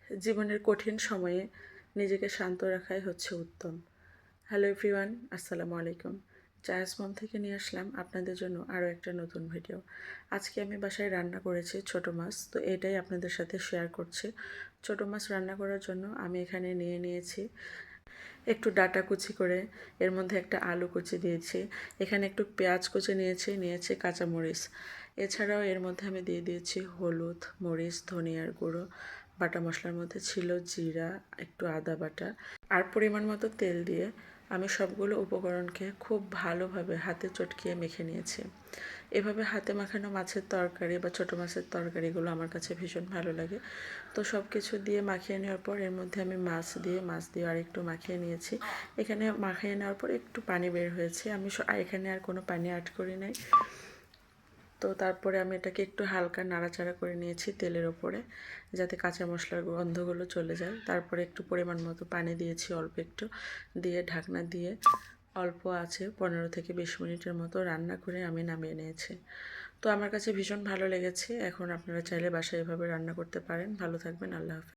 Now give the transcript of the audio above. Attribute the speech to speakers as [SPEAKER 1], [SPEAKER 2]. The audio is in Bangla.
[SPEAKER 1] জীবনের কঠিন সময়ে নিজেকে শান্ত রাখাই হচ্ছে উত্তম। হ্যালো এভরিওয়ান, আসসালামু আলাইকুম। জায়াজ মম থেকে নিয়ে আসলাম আপনাদের জন্য আরও একটা নতুন ভিডিও। আজকে আমি বাসায় রান্না করেছি ছোটো মাছ, তো এটাই আপনাদের সাথে শেয়ার করছি। ছোটো মাছ রান্না করার জন্য আমি এখানে নিয়ে নিয়েছি একটু ডাঁটা কুচি করে, এর মধ্যে একটা আলু কুচি দিয়েছি, এখানে একটু পেঁয়াজ কুচি নিয়েছি কাঁচামরিচ। এছাড়াও এর মধ্যে আমি দিয়ে দিয়েছি হলুদ, মরিচ, ধনিয়ার গুঁড়ো, বাটা মশলার মধ্যে ছিল জিরা, একটু আদা বাটা আর পরিমাণ মতো তেল দিয়ে আমি সবগুলো উপকরণকে খুব ভালোভাবে হাতে চটকিয়ে মেখে নিয়েছি। এভাবে হাতে মাখানো মাছের তরকারি বা ছোটো মাছের তরকারিগুলো আমার কাছে ভীষণ ভালো লাগে। তো সব কিছু দিয়ে মাখিয়ে নেওয়ার পর এর মধ্যে আমি মাছ দিয়ে আর একটু মাখিয়ে নিয়েছি। এখানে মাখিয়ে নেওয়ার পর একটু পানি বের হয়েছে, আমি এখানে আর কোনো পানি অ্যাড করি নাই। তো তারপরে আমি এটাকে একটু হালকা নাড়াচাড়া করে নিয়েছি তেলের ওপরে, যাতে কাঁচা মশলার গন্ধগুলো চলে যায়। তারপরে একটু পরিমাণ মতো পানি দিয়েছি, অল্প একটু দিয়ে ঢাকনা দিয়ে অল্প আছে 15 থেকে 20 মিনিটের মতো রান্না করে আমি নামিয়ে নিয়েছি। তো আমার কাছে ভীষণ ভালো লেগেছে। এখন আপনারা চাইলে বাসায় এভাবে রান্না করতে পারেন। ভালো থাকবেন, আল্লাহ হাফেজ।